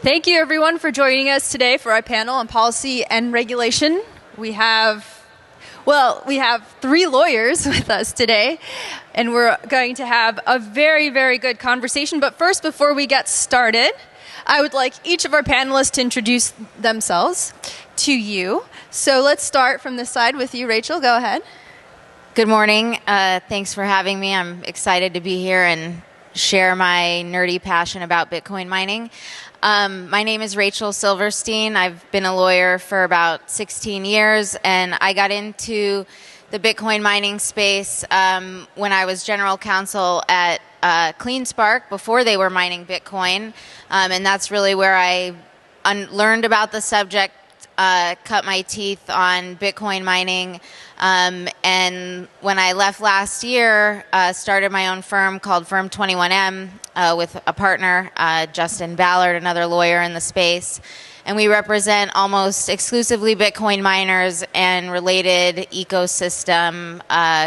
Thank you, everyone, for joining us today for our panel on policy and regulation. We have three lawyers with us today, and we're going to have a very, very good conversation. But first, before we get started, I would like each of our panelists to introduce themselves to you. So let's start from this side with you, Rachel. Go ahead. Good morning. Thanks for having me. I'm excited to be here and share my nerdy passion about Bitcoin mining. My name is Rachel Silverstein. I've been a lawyer for about 16 years, and I got into the Bitcoin mining space when I was general counsel at CleanSpark before they were mining Bitcoin, and that's really where I learned about the subject, cut my teeth on Bitcoin mining, and when I left last year, started my own firm called Firm 21M with a partner, Justin Ballard, another lawyer in the space. And we represent almost exclusively Bitcoin miners and related ecosystem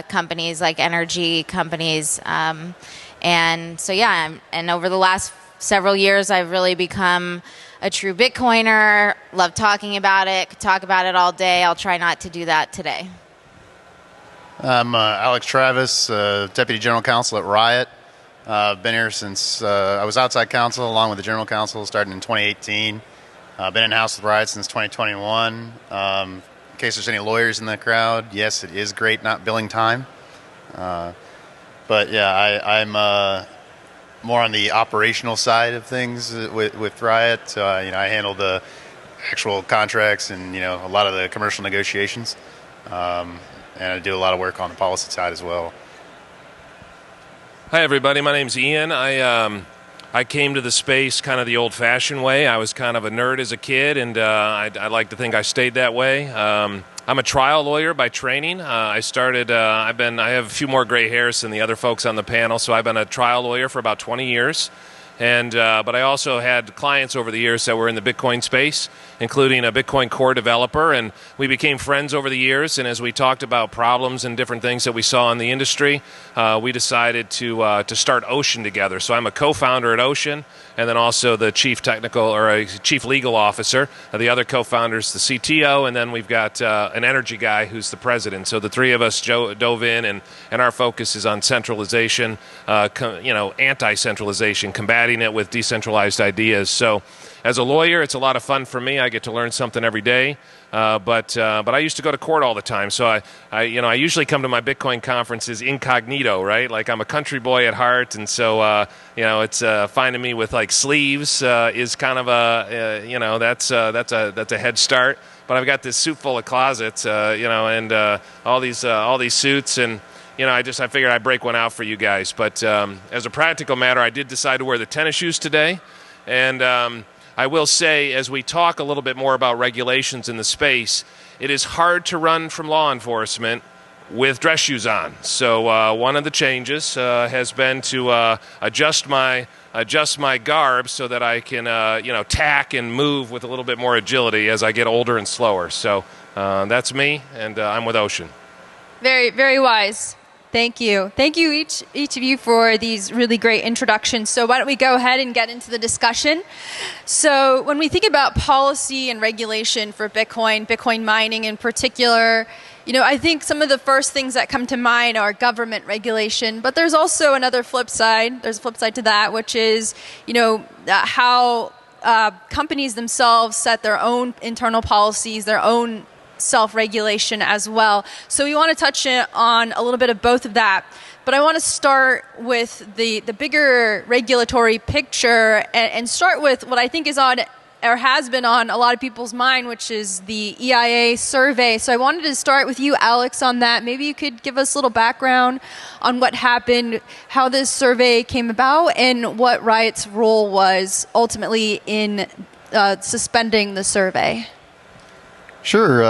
companies like energy companies. And so, and over the last several years, I've really become a true Bitcoiner, love talking about it, could talk about it all day. I'll try not to do that today. I'm Alex Travis, Deputy General Counsel at Riot. I've been here since I was outside counsel along with the General Counsel, starting in 2018. I've been in-house with Riot since 2021. In case there's any lawyers in the crowd, yes, it is great not billing time. But yeah, I'm more on the operational side of things with Riot. So I handle the actual contracts and a lot of the commercial negotiations. And I do a lot of work on the policy side as well. Hi, everybody. My name's Ian. I came to the space kind of the old-fashioned way. I was kind of a nerd as a kid, and I like to think I stayed that way. I'm a trial lawyer by training. I have a few more gray hairs than the other folks on the panel, so I've been a trial lawyer for about 20 years. And but I also had clients over the years that were in the Bitcoin space, including a Bitcoin core developer, and we became friends over the years. And as we talked about problems and different things that we saw in the industry, we decided to start Ocean together. So I'm a co-founder at Ocean, and then also the chief legal officer. The other co-founder is the CTO, and then we've got an energy guy who's the president. So the three of us dove in, and our focus is on centralization, anti-centralization, combating it with decentralized ideas. So as a lawyer, it's a lot of fun for me. I get to learn something every day. But I used to go to court all the time. So I usually come to my Bitcoin conferences incognito, right? Like I'm a country boy at heart, and so it's finding me with like sleeves is kind of that's a head start. But I've got this suit full of closets, and all these suits, and I figured I'd break one out for you guys. But as a practical matter, I did decide to wear the tennis shoes today, and I will say, as we talk a little bit more about regulations in the space, it is hard to run from law enforcement with dress shoes on. So one of the changes has been to adjust my garb so that I can tack and move with a little bit more agility as I get older and slower. So that's me, and I'm with Ocean. Very, very wise. Thank you. Thank you, each of you, for these really great introductions. So why don't we go ahead and get into the discussion. So when we think about policy and regulation for Bitcoin mining in particular, I think some of the first things that come to mind are government regulation. But there's also another flip side. There's a flip side to that, which is, how companies themselves set their own internal policies, their own self-regulation as well. So we want to touch on a little bit of both of that. But I want to start with the bigger regulatory picture and start with what I think is on or has been on a lot of people's mind, which is the EIA survey. So I wanted to start with you, Alex, on that. Maybe you could give us a little background on what happened, how this survey came about, and what Riot's role was ultimately in suspending the survey. Sure.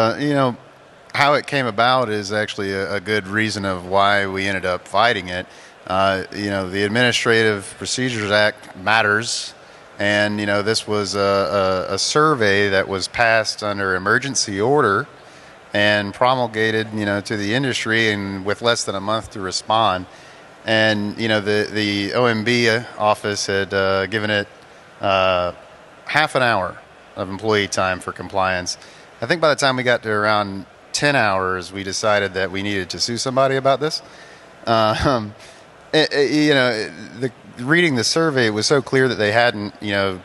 How it came about is actually a good reason of why we ended up fighting it. The Administrative Procedures Act matters, and this was a survey that was passed under emergency order and promulgated to the industry, and with less than a month to respond. And the OMB office had given it half an hour of employee time for compliance. I think by the time we got to around 10 hours, we decided that we needed to sue somebody about this. Reading the survey, it was so clear that they hadn't,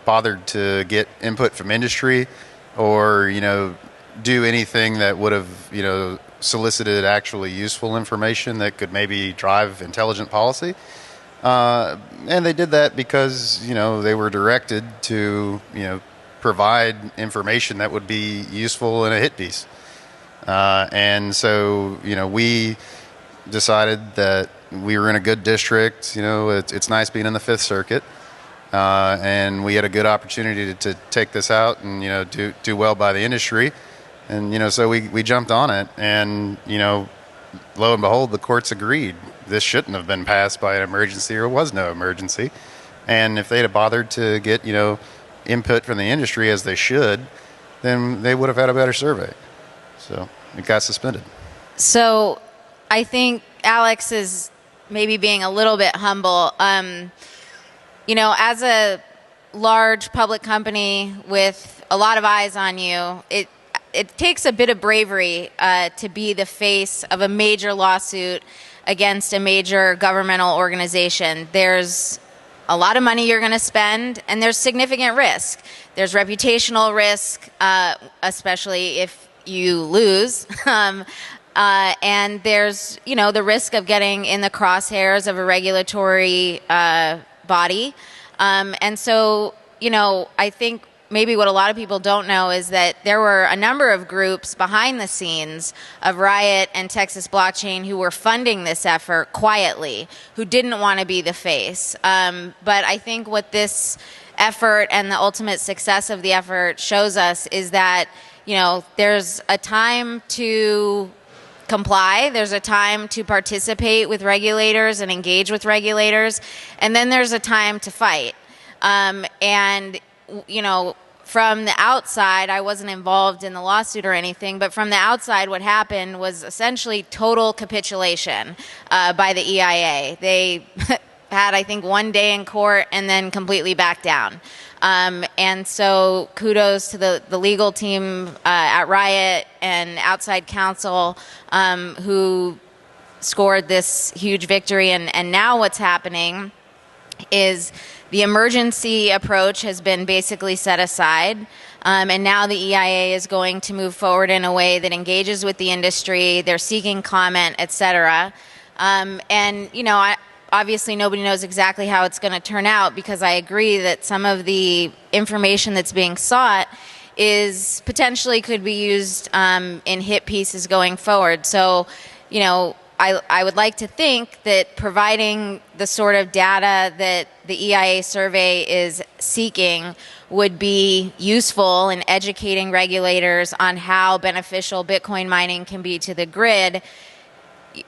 bothered to get input from industry or, do anything that would have, solicited actually useful information that could maybe drive intelligent policy. And they did that because, they were directed to, provide information that would be useful in a hit piece. And so, we decided that we were in a good district. It's nice being in the Fifth Circuit. And we had a good opportunity to take this out and, do well by the industry. And, so we jumped on it. And, lo and behold, the courts agreed. This shouldn't have been passed by an emergency, or was no emergency. And if they'd have bothered to get, input from the industry as they should, then they would have had a better survey. So it got suspended. So I think Alex is maybe being a little bit humble. As a large public company with a lot of eyes on you, it takes a bit of bravery to be the face of a major lawsuit against a major governmental organization. There's a lot of money you're going to spend, and there's significant risk. There's reputational risk, especially if you lose. And there's, the risk of getting in the crosshairs of a regulatory body. And so, I think maybe what a lot of people don't know is that there were a number of groups behind the scenes of Riot and Texas Blockchain who were funding this effort quietly, who didn't want to be the face. But I think what this effort and the ultimate success of the effort shows us is that, there's a time to comply, there's a time to participate with regulators and engage with regulators, and then there's a time to fight. From the outside, I wasn't involved in the lawsuit or anything, but from the outside, what happened was essentially total capitulation by the EIA. They had, I think, one day in court and then completely backed down. And so kudos to the legal team at Riot and outside counsel who scored this huge victory. And now what's happening is the emergency approach has been basically set aside, and now the EIA is going to move forward in a way that engages with the industry. They're seeking comment, et cetera. Obviously nobody knows exactly how it's going to turn out, because I agree that some of the information that's being sought is potentially could be used in hit pieces going forward. So, I would like to think that providing the sort of data that the EIA survey is seeking would be useful in educating regulators on how beneficial Bitcoin mining can be to the grid.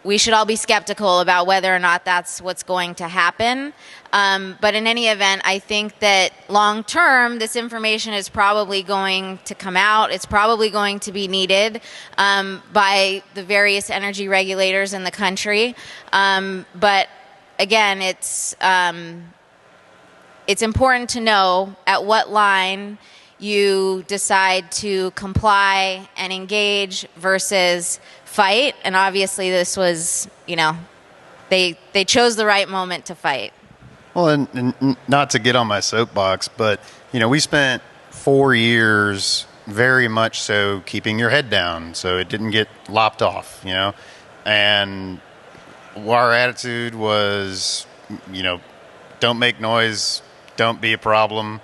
We should all be skeptical about whether or not that's what's going to happen. But in any event, I think that long term, this information is probably going to come out. It's probably going to be needed by the various energy regulators in the country. But again, it's important to know at what line you decide to comply and engage versus fight. And obviously this was, they chose the right moment to fight. Well, and not to get on my soapbox, but, we spent 4 years very much so keeping your head down so it didn't get lopped off, and our attitude was, don't make noise, don't be a problem,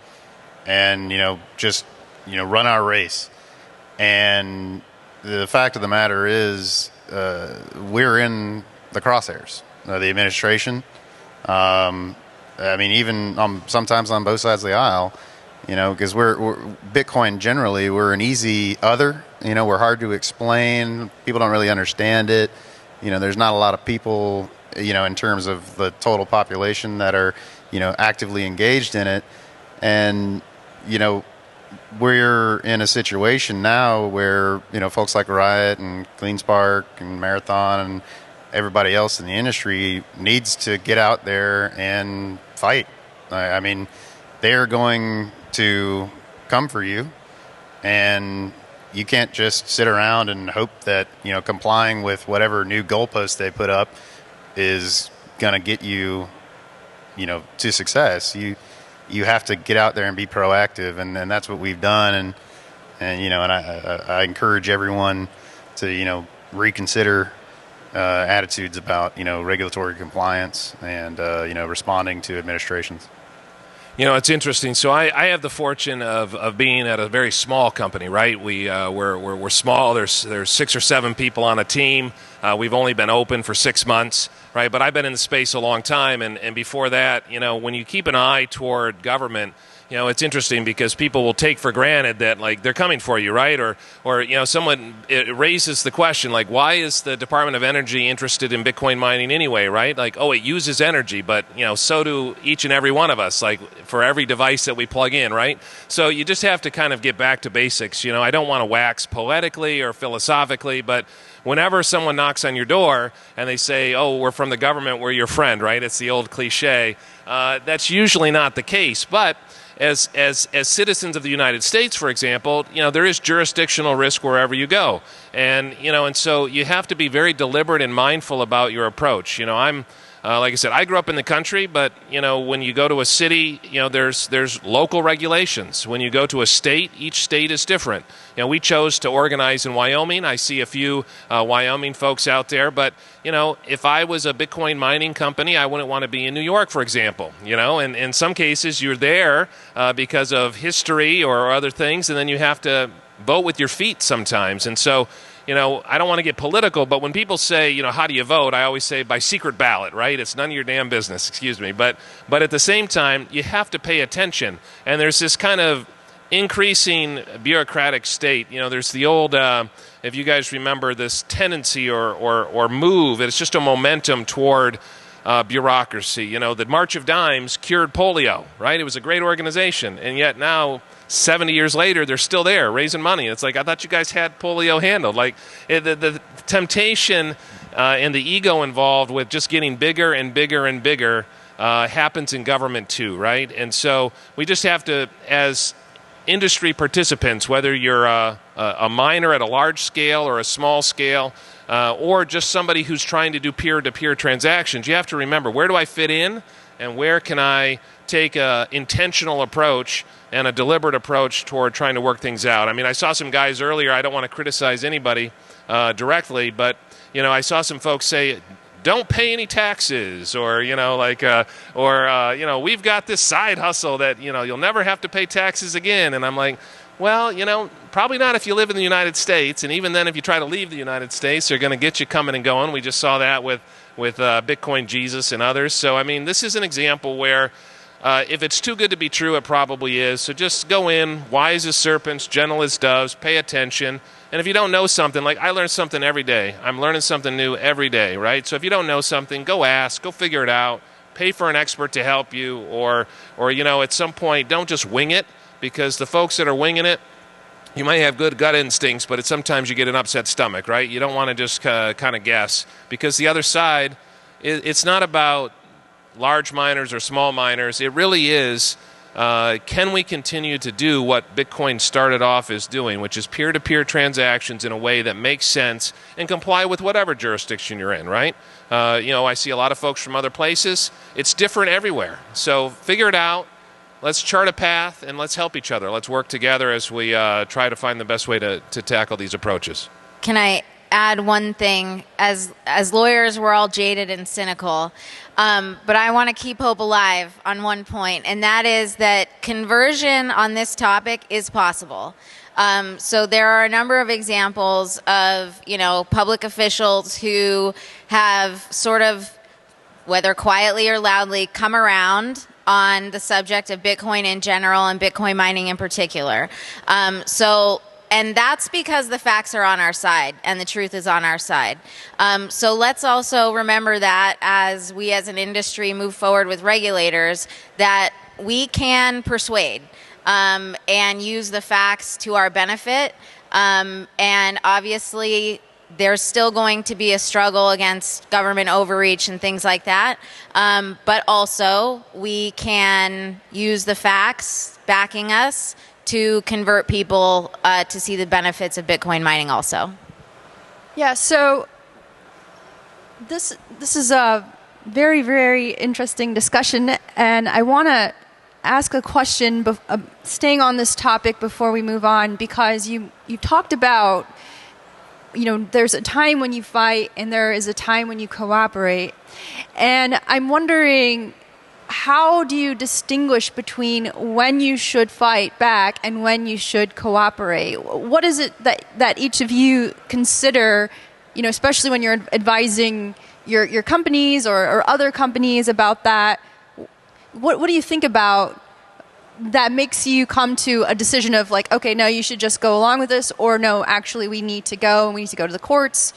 and, just, run our race. And the fact of the matter is, we're in the crosshairs, the administration. Even sometimes on both sides of the aisle, because we're Bitcoin generally, we're an easy other. We're hard to explain. People don't really understand it. There's not a lot of people, in terms of the total population that are, actively engaged in it. And, we're in a situation now where, folks like Riot and CleanSpark and Marathon and everybody else in the industry needs to get out there and fight. They're going to come for you, and you can't just sit around and hope that, complying with whatever new goalpost they put up is going to get you, to success. You have to get out there and be proactive, and that's what we've done. And I encourage everyone to, reconsider attitudes about, regulatory compliance and, responding to administrations. It's interesting. So I have the fortune of being at a very small company, right? We're small. There's 6 or 7 people on a team. We've only been open for 6 months, right? But I've been in the space a long time, and before that, when you keep an eye toward government, it's interesting because people will take for granted that, like, they're coming for you, right? Or someone it raises the question, like, why is the Department of Energy interested in Bitcoin mining anyway, right? Like, oh, it uses energy, but, so do each and every one of us, like, for every device that we plug in, right? So you just have to kind of get back to basics. I don't want to wax poetically or philosophically, but whenever someone knocks on your door and they say, oh, we're from the government, we're your friend, right? It's the old cliche. That's usually not the case, but as citizens of the United States, for example, there is jurisdictional risk wherever you go, and so you have to be very deliberate and mindful about your approach. I'm like I said, I grew up in the country, but when you go to a city, there's local regulations. When you go to a state, each state is different. We chose to organize in Wyoming. I see a few Wyoming folks out there, but if I was a Bitcoin mining company, I wouldn't want to be in New York, for example. And in some cases, you're there because of history or other things, and then you have to vote with your feet sometimes. And so, I don't want to get political, but when people say, how do you vote? I always say by secret ballot, right? It's none of your damn business, excuse me. But at the same time, you have to pay attention. And there's this kind of increasing bureaucratic state. There's the old, if you guys remember, this tendency or move, it's just a momentum toward bureaucracy. The March of Dimes cured polio, right? It was a great organization. And yet now, 70 years later, they're still there raising money. It's like, I thought you guys had polio handled. Like, the temptation and the ego involved with just getting bigger and bigger and bigger happens in government too, right? And so we just have to, as industry participants, whether you're a miner at a large scale or a small scale, or just somebody who's trying to do peer-to-peer transactions, you have to remember, where do I fit in and where can I take an intentional approach and a deliberate approach toward trying to work things out. I mean, I saw some guys earlier, I don't want to criticize anybody directly, but, I saw some folks say, don't pay any taxes, or, we've got this side hustle that, you'll never have to pay taxes again. And I'm like, well, probably not if you live in the United States. And even then, if you try to leave the United States, they're going to get you coming and going. We just saw that with Bitcoin Jesus and others. So, I mean, this is an example where if it's too good to be true, it probably is. So just go in, wise as serpents, gentle as doves, pay attention. And if you don't know something, like I learn something every day. I'm learning something new every day, right? So if you don't know something, go ask, go figure it out, pay for an expert to help you, or at some point, don't just wing it, because the folks that are winging it, you might have good gut instincts, but sometimes you get an upset stomach, right? You don't want to just kind of guess, because the other side, it's not about large miners or small miners. It really is, can we continue to do what Bitcoin started off as doing, which is peer-to-peer transactions in a way that makes sense and comply with whatever jurisdiction you're in, right? I see a lot of folks from other places. It's different everywhere. So figure it out. Let's chart a path, and let's help each other. Let's work together as we try to find the best way to tackle these approaches. Can I add one thing? As lawyers, we're all jaded and cynical, but I want to keep hope alive on one point, and that is that conversion on this topic is possible. So there are a number of examples of, public officials who have sort of, whether quietly or loudly, come around on the subject of Bitcoin in general and Bitcoin mining in particular. And that's because the facts are on our side and the truth is on our side. So let's also remember that as we as an industry move forward with regulators, that we can persuade and use the facts to our benefit. And obviously, there's still going to be a struggle against government overreach and things like that. But also, we can use the facts backing us to convert people to see the benefits of Bitcoin mining also. Yeah, so this is a very, very interesting discussion, and I want to ask a question, staying on this topic before we move on, because you talked about, there's a time when you fight and there is a time when you cooperate. And I'm wondering, how do you distinguish between when you should fight back and when you should cooperate? What is it that each of you consider, especially when you're advising your companies or other companies about that? What do you think about that makes you come to a decision of like, okay, no, you should just go along with this, or no, actually we need to go and we need to go to the courts?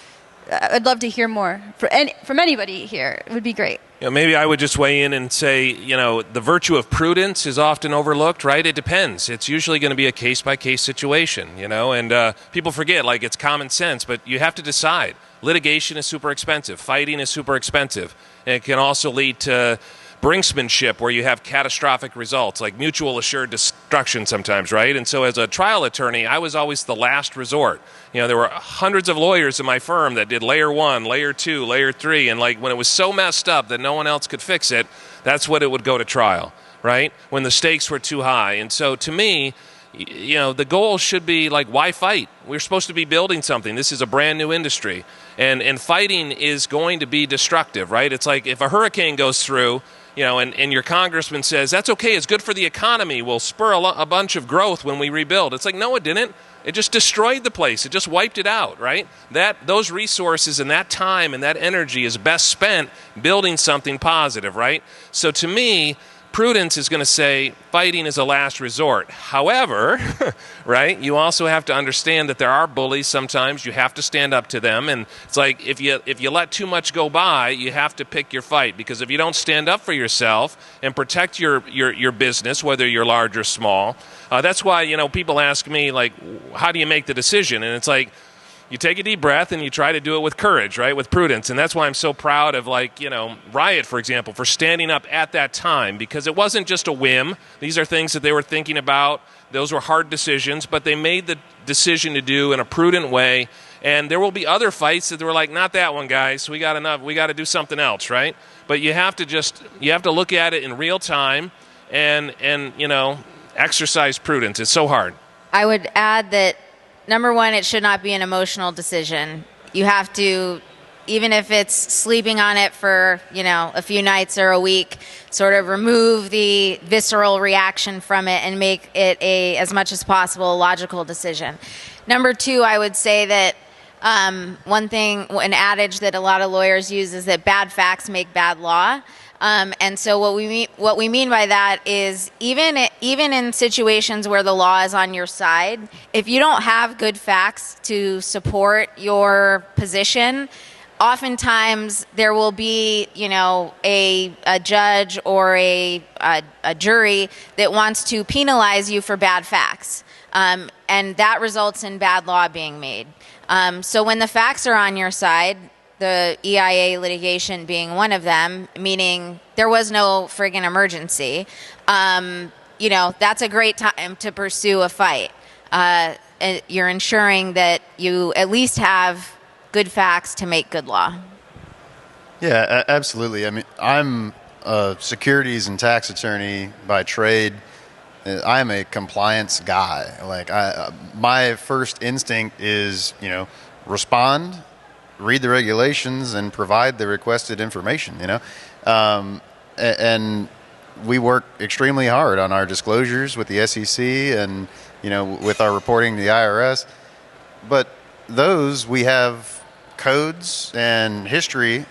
I'd love to hear more from anybody here. It would be great. Maybe I would just weigh in and say, the virtue of prudence is often overlooked, right? It depends. It's usually going to be a case-by-case situation, and people forget, like, it's common sense, but you have to decide. Litigation is super expensive. Fighting is super expensive. And it can also lead to brinksmanship, where you have catastrophic results, like mutual assured destruction sometimes, right? And so as a trial attorney, I was always the last resort. There were hundreds of lawyers in my firm that did layer 1, layer 2, layer 3, and like when it was so messed up that no one else could fix it, that's when it would go to trial, right? When the stakes were too high. And so to me, the goal should be like, why fight? We're supposed to be building something. This is a brand new industry. And fighting is going to be destructive, right? It's like if a hurricane goes through, and your congressman says, that's okay, it's good for the economy, we'll spur a bunch of growth when we rebuild. It's like, no, it didn't. It just destroyed the place. It just wiped it out, right? Those resources and that time and that energy is best spent building something positive, right? So to me, prudence is going to say fighting is a last resort. However, right, you also have to understand that there are bullies sometimes. You have to stand up to them. And it's like if you let too much go by, you have to pick your fight. Because if you don't stand up for yourself and protect your business, whether you're large or small, that's why, people ask me, like, how do you make the decision? And it's like, you take a deep breath and you try to do it with courage, right, with prudence. And that's why I'm so proud of, Riot, for example, for standing up at that time, because it wasn't just a whim. These are things that they were thinking about. Those were hard decisions, but they made the decision to do in a prudent way. And there will be other fights that they were like, not that one, guys. We got enough. We got to do something else, right? But you have to look at it in real time and exercise prudence. It's so hard. I would add that, number one, it should not be an emotional decision. You have to, even if it's sleeping on it for, a few nights or a week, sort of remove the visceral reaction from it and make it as much as possible, a logical decision. Number two, I would say that an adage that a lot of lawyers use is that bad facts make bad law. And so what we mean by that is even in situations where the law is on your side, if you don't have good facts to support your position, oftentimes there will be, a judge or a jury that wants to penalize you for bad facts. And that results in bad law being made. So when the facts are on your side, the EIA litigation being one of them, meaning there was no friggin' emergency, that's a great time to pursue a fight. You're ensuring that you at least have good facts to make good law. Yeah, absolutely. I mean, I'm a securities and tax attorney by trade. I'm a compliance guy. Like, my first instinct is, respond, read the regulations, and provide the requested information, and we work extremely hard on our disclosures with the SEC and, with our reporting to the IRS. But those, we have codes and history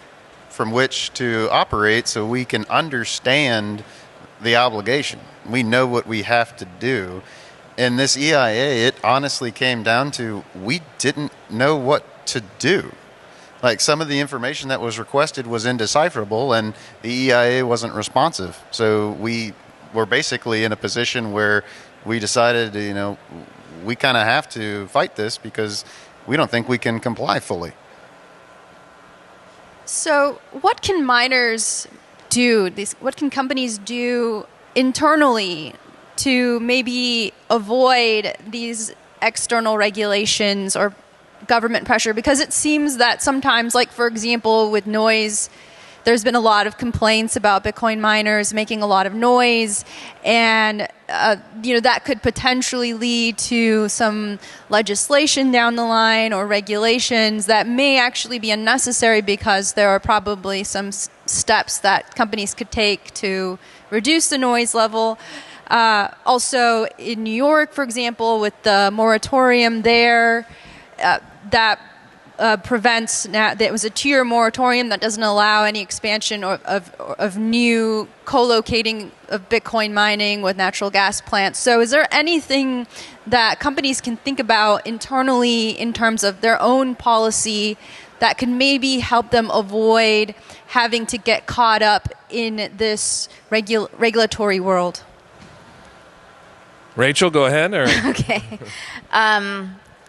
from which to operate so we can understand the obligation. We know what we have to do. In this EIA, it honestly came down to we didn't know what to do. Like, some of the information that was requested was indecipherable, and the EIA wasn't responsive. So we were basically in a position where we decided, we kind of have to fight this because we don't think we can comply fully. So what can miners do? What can companies do internally to maybe avoid these external regulations or government pressure? Because it seems that sometimes, like for example, with noise, there's been a lot of complaints about Bitcoin miners making a lot of noise, and that could potentially lead to some legislation down the line or regulations that may actually be unnecessary because there are probably some steps that companies could take to reduce the noise level. Also, in New York, for example, with the moratorium there, that prevents now. That was a 2-year moratorium that doesn't allow any expansion of new co-locating of Bitcoin mining with natural gas plants. So is there anything that companies can think about internally in terms of their own policy that can maybe help them avoid having to get caught up in this regulatory world? Rachel, go ahead. Or Okay.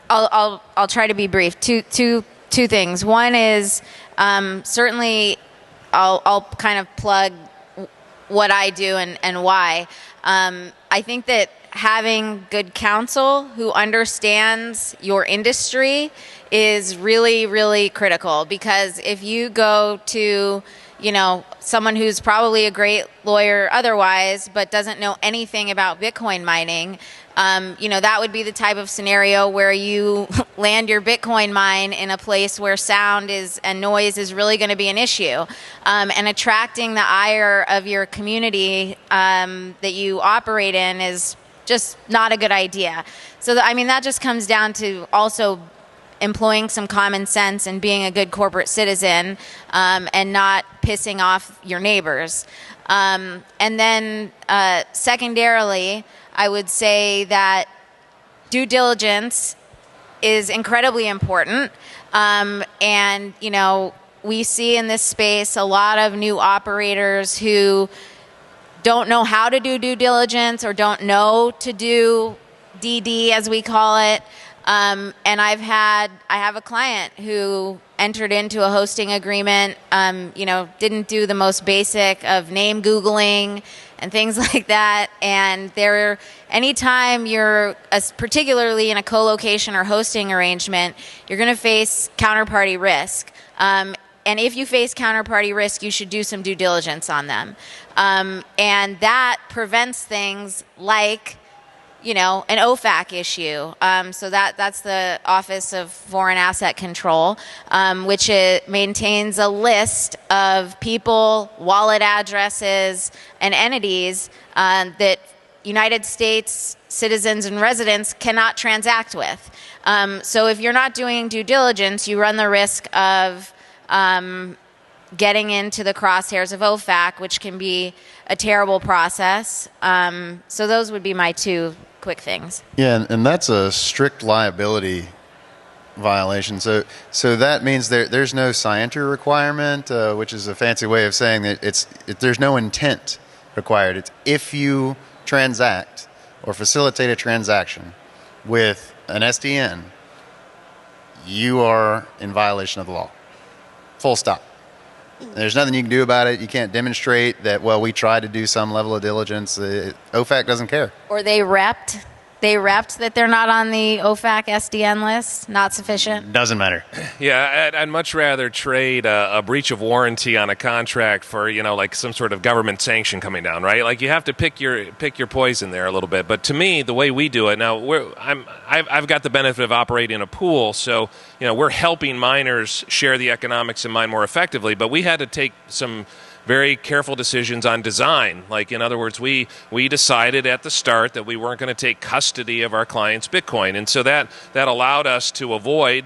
I'll try to be brief. Two things. One is certainly I'll kind of plug what I do and why. I think that having good counsel who understands your industry is really, really critical, because if you go to someone who's probably a great lawyer otherwise, but doesn't know anything about Bitcoin mining, that would be the type of scenario where you land your Bitcoin mine in a place where sound and noise is really going to be an issue. And attracting the ire of your community that you operate in is just not a good idea. So, that just comes down to also employing some common sense and being a good corporate citizen, and not pissing off your neighbors. And then secondarily, I would say that due diligence is incredibly important. And, we see in this space a lot of new operators who don't know how to do due diligence or don't know to do DD, as we call it. And I have a client who entered into a hosting agreement, didn't do the most basic of name Googling and things like that. And anytime you're, particularly in a co-location or hosting arrangement, you're going to face counterparty risk. And if you face counterparty risk, you should do some due diligence on them. And that prevents things like an OFAC issue. So that's the Office of Foreign Asset Control, which maintains a list of people, wallet addresses, and entities that United States citizens and residents cannot transact with. So if you're not doing due diligence, you run the risk of getting into the crosshairs of OFAC, which can be a terrible process. So those would be my two quick things. Yeah, and that's a strict liability violation. So that means there's no scienter requirement, which is a fancy way of saying that there's no intent required. It's if you transact or facilitate a transaction with an SDN, you are in violation of the law. Full stop. There's nothing you can do about it. You can't demonstrate that, we tried to do some level of diligence. OFAC doesn't care. Or they repped that they're not on the OFAC SDN list. Not sufficient. Doesn't matter. Yeah, I'd much rather trade a breach of warranty on a contract for, like some sort of government sanction coming down, right? Like you have to pick your poison there a little bit. But to me, the way we do it now, I've got the benefit of operating a pool, so we're helping miners share the economics and mine more effectively. But we had to take some very careful decisions on design. Like, in other words, we decided at the start that we weren't going to take custody of our clients' Bitcoin. And so that allowed us to avoid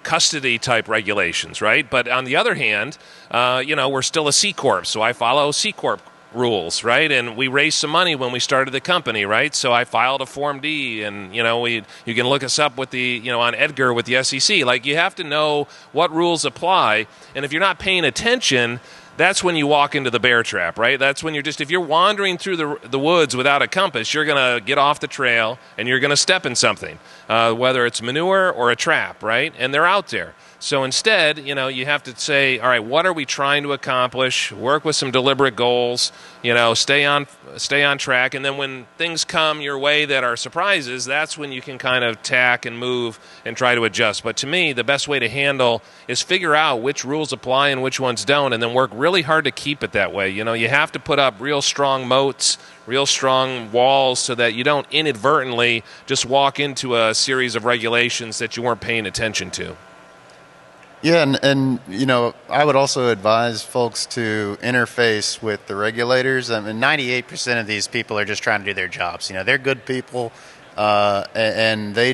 custody-type regulations, right? But on the other hand, we're still a C Corp, so I follow C Corp rules, right? And we raised some money when we started the company, right? So I filed a Form D, and you can look us up with on Edgar with the SEC. Like, you have to know what rules apply, and if you're not paying attention, that's when you walk into the bear trap, right? That's when if you're wandering through the woods without a compass, you're going to get off the trail and you're going to step in something, whether it's manure or a trap, right? And they're out there. So instead, you have to say, all right, what are we trying to accomplish? Work with some deliberate goals, stay on track. And then when things come your way that are surprises, that's when you can kind of tack and move and try to adjust. But to me, the best way to handle is figure out which rules apply and which ones don't, and then work really hard to keep it that way. You have to put up real strong moats, real strong walls so that you don't inadvertently just walk into a series of regulations that you weren't paying attention to. Yeah, and I would also advise folks to interface with the regulators. I mean, 98% of these people are just trying to do their jobs. They're good people, and they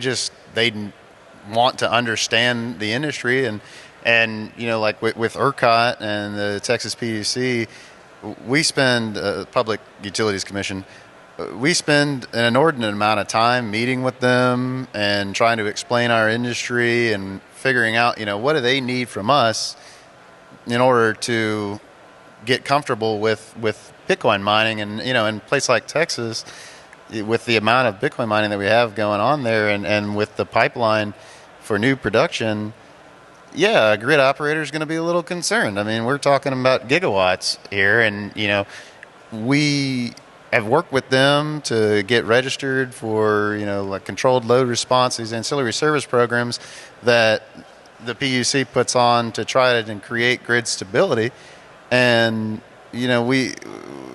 want to understand the industry. And like with ERCOT and the Texas PUC, we spend Public Utilities Commission. We spend an inordinate amount of time meeting with them and trying to explain our industry and figuring out, what do they need from us in order to get comfortable with Bitcoin mining. And, in a place like Texas, with the amount of Bitcoin mining that we have going on there and with the pipeline for new production, yeah, a grid operator is going to be a little concerned. I mean, we're talking about gigawatts here, and, we have worked with them to get registered for, like controlled load response, these ancillary service programs that the PUC puts on to try to create grid stability. And, we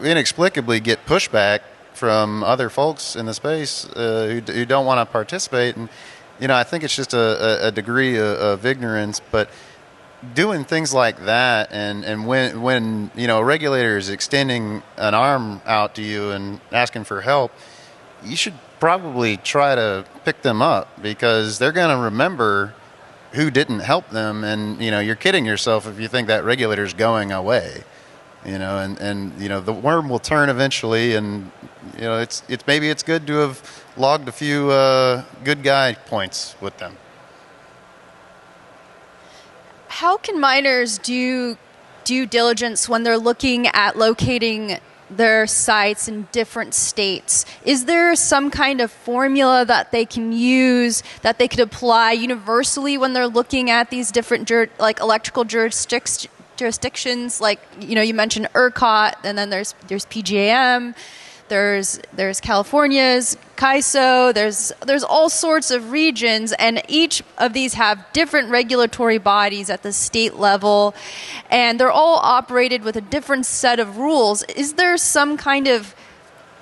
inexplicably get pushback from other folks in the space who don't want to participate. And, I think it's just a degree of ignorance, but doing things like that, and when a regulator is extending an arm out to you and asking for help, you should probably try to pick them up, because they're going to remember who didn't help them. And you're kidding yourself if you think that regulator's going away. And the worm will turn eventually, and it's maybe it's good to have logged a few good guy points with them. How can miners do due diligence when they're looking at locating their sites in different states? Is there some kind of formula that they can use, that they could apply universally when they're looking at these different electrical jurisdictions? Like, you mentioned ERCOT, and then there's PJM. There's California's CAISO, there's all sorts of regions, and each of these have different regulatory bodies at the state level, and they're all operated with a different set of rules. Is there some kind of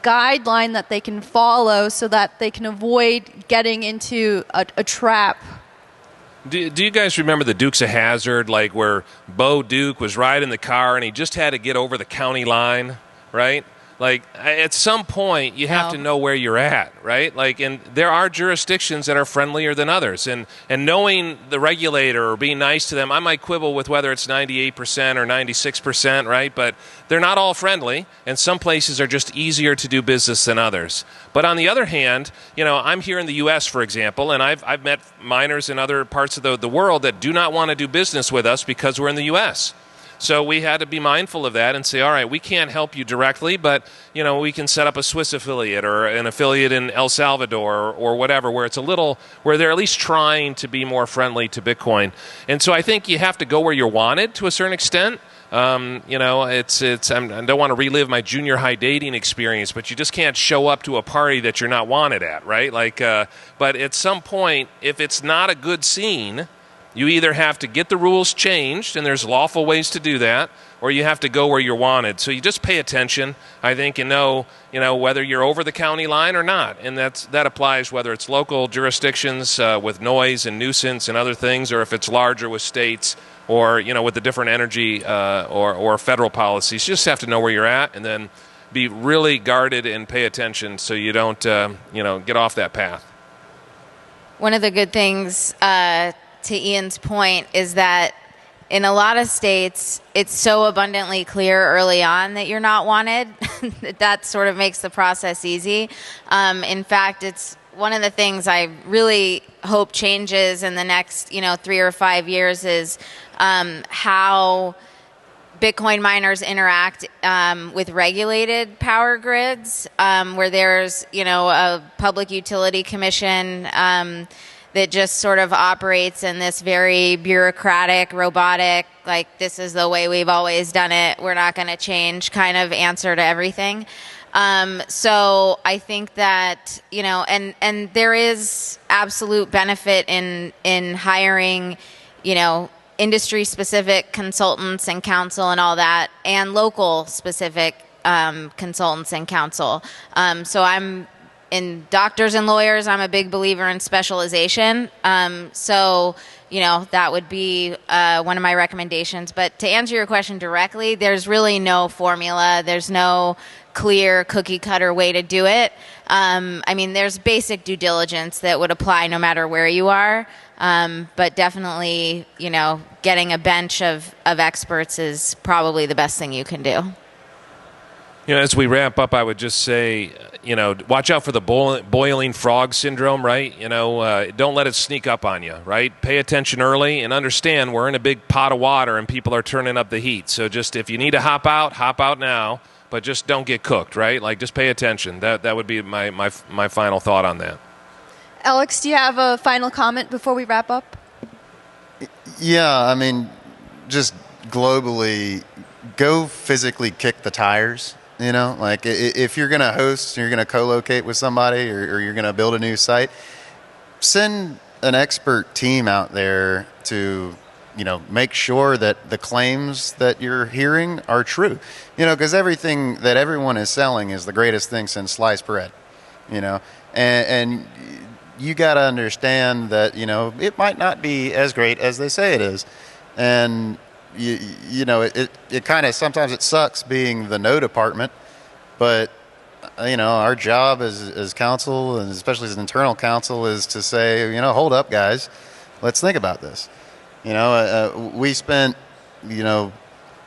guideline that they can follow so that they can avoid getting into a trap? Do you guys remember the Dukes of Hazzard, like where Bo Duke was riding the car and he just had to get over the county line, right? Like, at some point, you have to know where you're at, right? Like, and there are jurisdictions that are friendlier than others. And knowing the regulator or being nice to them, I might quibble with whether it's 98% or 96%, right? But they're not all friendly, and some places are just easier to do business than others. But on the other hand, I'm here in the U.S., for example, and I've met miners in other parts of the world that do not want to do business with us because we're in the U.S., so we had to be mindful of that and say, all right, we can't help you directly, but we can set up a Swiss affiliate or an affiliate in El Salvador or whatever, where where they're at least trying to be more friendly to Bitcoin. And so I think you have to go where you're wanted to a certain extent. I don't want to relive my junior high dating experience, but you just can't show up to a party that you're not wanted at, right? But at some point, if it's not a good scene, you either have to get the rules changed, and there's lawful ways to do that, or you have to go where you're wanted. So you just pay attention, I think, and know whether you're over the county line or not. And that applies whether it's local jurisdictions with noise and nuisance and other things, or if it's larger with states, or with the different energy or federal policies. You just have to know where you're at, and then be really guarded and pay attention so you don't get off that path. One of the good things, to Ian's point, is that in a lot of states, it's so abundantly clear early on that you're not wanted that sort of makes the process easy. In fact, it's one of the things I really hope changes in the next 3 or 5 years is how Bitcoin miners interact with regulated power grids, where there's, a public utility commission that just sort of operates in this very bureaucratic, robotic, like this is the way we've always done it, we're not going to change kind of answer to everything. So I think that, and there is absolute benefit in hiring, industry-specific consultants and counsel and all that, and local-specific consultants and counsel. So I'm in doctors and lawyers, I'm a big believer in specialization. So, that would be one of my recommendations. But to answer your question directly, there's really no formula. There's no clear cookie-cutter way to do it. There's basic due diligence that would apply no matter where you are. But definitely, getting a bench of experts is probably the best thing you can do. As we wrap up, I would just say, watch out for the boiling frog syndrome, right? Don't let it sneak up on you, right? Pay attention early and understand we're in a big pot of water and people are turning up the heat. So just if you need to hop out now, but just don't get cooked, right? Like just pay attention. That would be my final thought on that. Alex, do you have a final comment before we wrap up? Yeah, just globally, go physically kick the tires. Like if you're going to host, you're going to co-locate with somebody or you're going to build a new site, send an expert team out there to, make sure that the claims that you're hearing are true. Because everything that everyone is selling is the greatest thing since sliced bread, and you got to understand that, it might not be as great as they say it is. And it kind of, sometimes it sucks being the no department, but our job as counsel, and especially as an internal counsel, is to say, hold up, guys, let's think about this. We spent,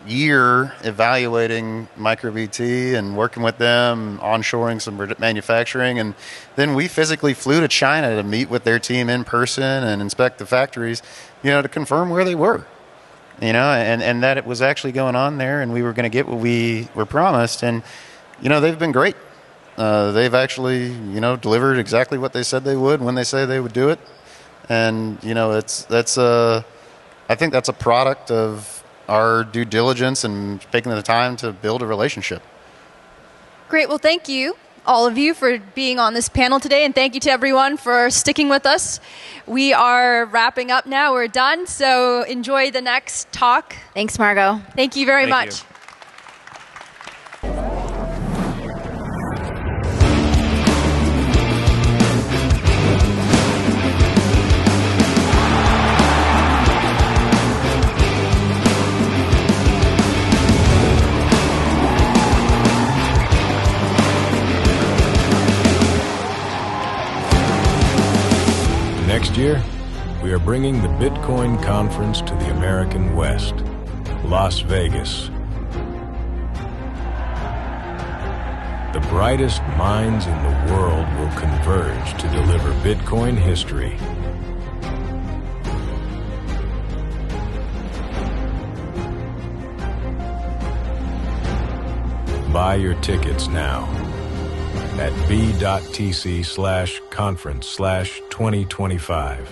year evaluating MicroBT and working with them, onshoring some manufacturing, and then we physically flew to China to meet with their team in person and inspect the factories, to confirm where they were. And that it was actually going on there, and we were going to get what we were promised. And, they've been great. They've actually, delivered exactly what they said they would when they say they would do it. And, I think that's a product of our due diligence and taking the time to build a relationship. Great. Well, thank you, all of you, for being on this panel today, and thank you to everyone for sticking with us. We are wrapping up now. We're done, so enjoy the next talk. Thanks, Margot. Thank you very much. You. Next year, we are bringing the Bitcoin conference to the American West, Las Vegas. The brightest minds in the world will converge to deliver Bitcoin history. Buy your tickets now at b.tc/conference/2025.